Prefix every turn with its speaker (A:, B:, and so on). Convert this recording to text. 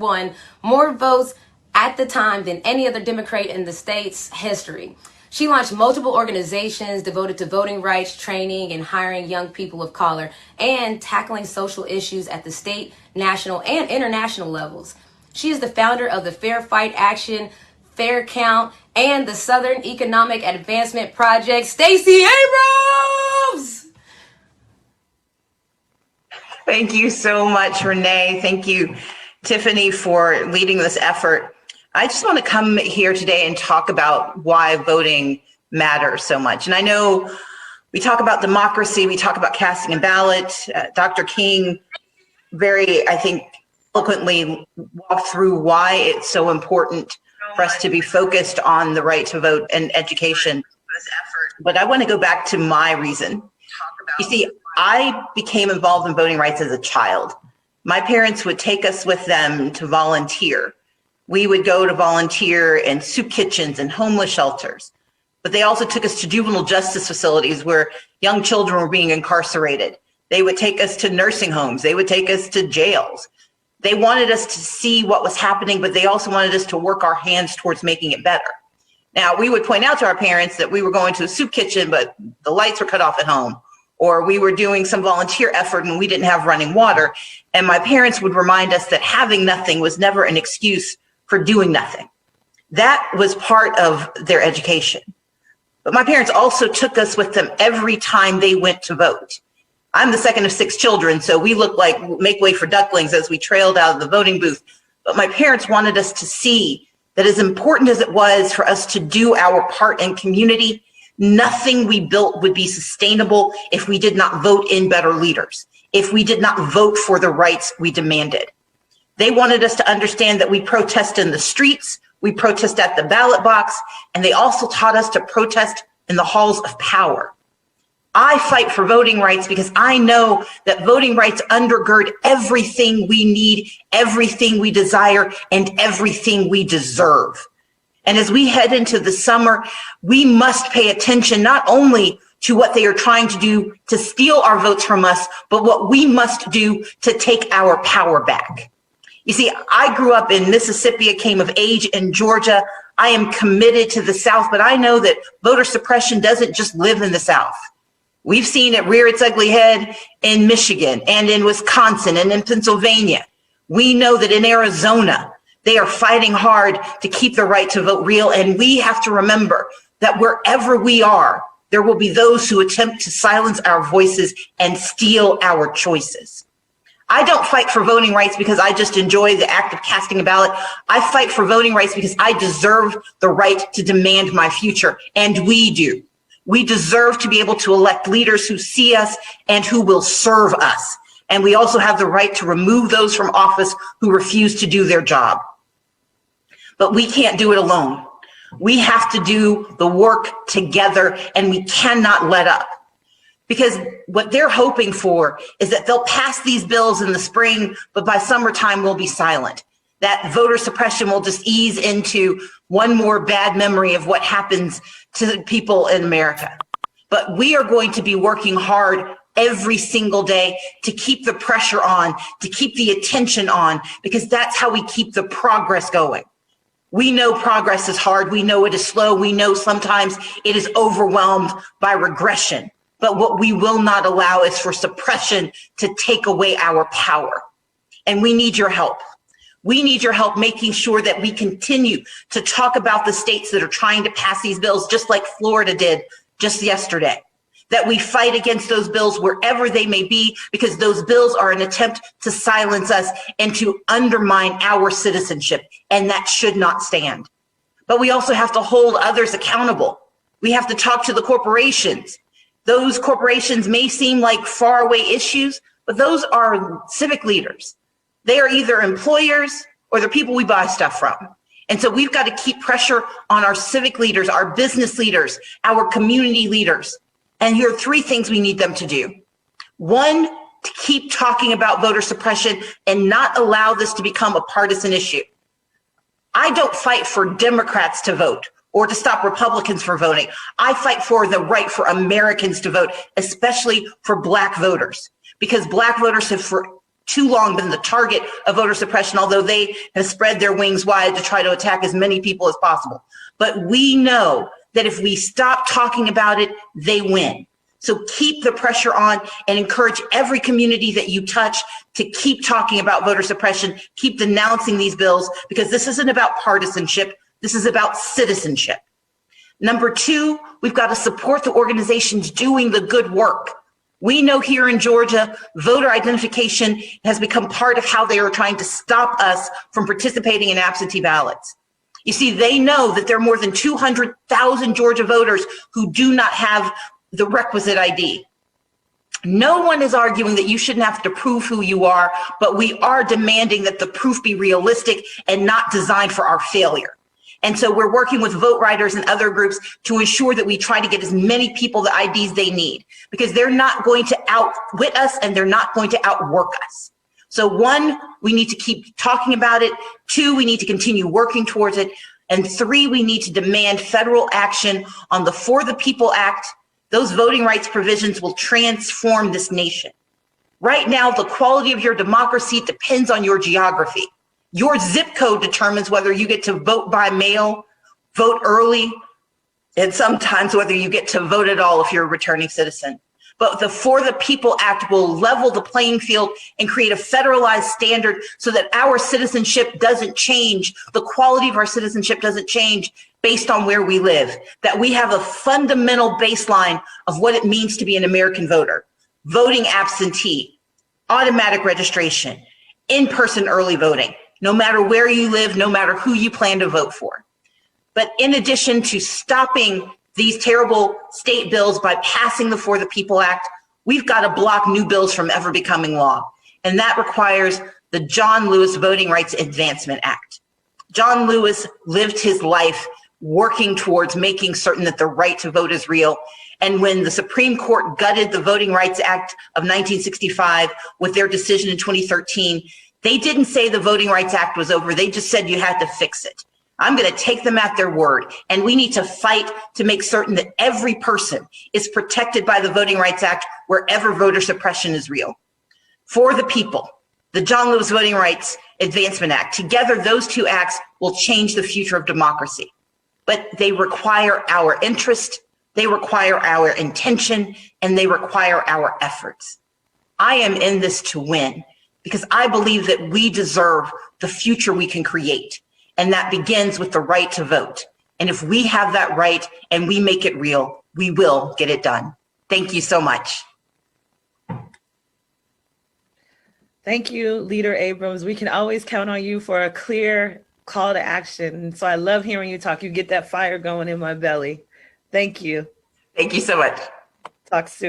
A: won more votes at the time than any other Democrat in the state's history. She launched multiple organizations devoted to voting rights training and hiring young people of color and tackling social issues at the state, national, and international levels. She is the founder of the Fair Fight Action, Fair Count, and the Southern Economic Advancement Project. Stacey Abrams!
B: Thank you so much, Renee. Thank you, Tiffany, for leading this effort. I just want to come here today and talk about why voting matters so much. And I know we talk about democracy, we talk about casting a ballot. Dr. King very, I think, eloquently walked through why it's so important for us to be focused on the right to vote and education. But I want to go back to my reason. You see, I became involved in voting rights as a child. My parents would take us with them to volunteer. We would go to volunteer in soup kitchens and homeless shelters, but they also took us to juvenile justice facilities where young children were being incarcerated. They would take us to nursing homes. They would take us to jails. They wanted us to see what was happening, but they also wanted us to work our hands towards making it better. Now, we would point out to our parents that we were going to a soup kitchen, but the lights were cut off at home, or we were doing some volunteer effort and we didn't have running water. And my parents would remind us that having nothing was never an excuse for doing nothing. That was part of their education. But my parents also took us with them every time they went to vote. I'm the second of 6 children, so we looked like make way for ducklings as we trailed out of the voting booth. But my parents wanted us to see that as important as it was for us to do our part in community, nothing we built would be sustainable if we did not vote in better leaders, if we did not vote for the rights we demanded. They wanted us to understand that we protest in the streets, we protest at the ballot box, and they also taught us to protest in the halls of power. I fight for voting rights because I know that voting rights undergird everything we need, everything we desire, and everything we deserve. And as we head into the summer, we must pay attention not only to what they are trying to do to steal our votes from us, but what we must do to take our power back. You see, I grew up in Mississippi, I came of age in Georgia. I am committed to the South, but I know that voter suppression doesn't just live in the South. We've seen it rear its ugly head in Michigan and in Wisconsin and in Pennsylvania. We know that in Arizona, they are fighting hard to keep the right to vote real. And we have to remember that wherever we are, there will be those who attempt to silence our voices and steal our choices. I don't fight for voting rights because I just enjoy the act of casting a ballot. I fight for voting rights because I deserve the right to demand my future, and we do. We deserve to be able to elect leaders who see us and who will serve us. And we also have the right to remove those from office who refuse to do their job. But we can't do it alone. We have to do the work together, and we cannot let up. Because what they're hoping for is that they'll pass these bills in the spring, but by summertime we'll be silent. That voter suppression will just ease into one more bad memory of what happens to people in America. But we are going to be working hard every single day to keep the pressure on, to keep the attention on, because that's how we keep the progress going. We know progress is hard. We know it is slow. We know sometimes it is overwhelmed by regression. But what we will not allow is for suppression to take away our power. And we need your help. We need your help making sure that we continue to talk about the states that are trying to pass these bills, just like Florida did just yesterday. That we fight against those bills wherever they may be, because those bills are an attempt to silence us and to undermine our citizenship. And that should not stand. But we also have to hold others accountable. We have to talk to the corporations. Those corporations may seem like faraway issues, but those are civic leaders. They are either employers or the people we buy stuff from. And so we've got to keep pressure on our civic leaders, our business leaders, our community leaders. And here are 3 things we need them to do. 1, to keep talking about voter suppression and not allow this to become a partisan issue. I don't fight for Democrats to vote or to stop Republicans from voting. I fight for the right for Americans to vote, especially for Black voters, because Black voters have for too long been the target of voter suppression, although they have spread their wings wide to try to attack as many people as possible. But we know that if we stop talking about it, they win. So keep the pressure on and encourage every community that you touch to keep talking about voter suppression, keep denouncing these bills, because this isn't about partisanship. This is about citizenship. Number two, we've got to support the organizations doing the good work. We know here in Georgia, voter identification has become part of how they are trying to stop us from participating in absentee ballots. You see, they know that there are more than 200,000 Georgia voters who do not have the requisite ID. No one is arguing that you shouldn't have to prove who you are, but we are demanding that the proof be realistic and not designed for our failure. And so we're working with vote writers and other groups to ensure that we try to get as many people the IDs they need, because they're not going to outwit us and they're not going to outwork us. So one, we need to keep talking about it. Two, we need to continue working towards it. And three, we need to demand federal action on the For the People Act. Those voting rights provisions will transform this nation. Right now, the quality of your democracy depends on your geography. Your zip code determines whether you get to vote by mail, vote early, and sometimes whether you get to vote at all if you're a returning citizen. But the For the People Act will level the playing field and create a federalized standard so that our citizenship doesn't change, the quality of our citizenship doesn't change based on where we live, that we have a fundamental baseline of what it means to be an American voter, voting absentee, automatic registration, in-person early voting, no matter where you live, no matter who you plan to vote for. But in addition to stopping these terrible state bills by passing the For the People Act, we've got to block new bills from ever becoming law. And that requires the John Lewis Voting Rights Advancement Act. John Lewis lived his life working towards making certain that the right to vote is real. And when the Supreme Court gutted the Voting Rights Act of 1965 with their decision in 2013, they didn't say the Voting Rights Act was over. They just said you had to fix it. I'm going to take them at their word. And we need to fight to make certain that every person is protected by the Voting Rights Act wherever voter suppression is real. For the People, the John Lewis Voting Rights Advancement Act, together those two acts will change the future of democracy. But they require our interest, they require our intention, and they require our efforts. I am in this to win, because I believe that we deserve the future we can create. And that begins with the right to vote. And if we have that right and we make it real, we will get it done. Thank you so much.
C: Thank you, Leader Abrams. We can always count on you for a clear call to action. So I love hearing you talk. You get that fire going in my belly. Thank you.
B: Thank you so much.
C: Talk soon.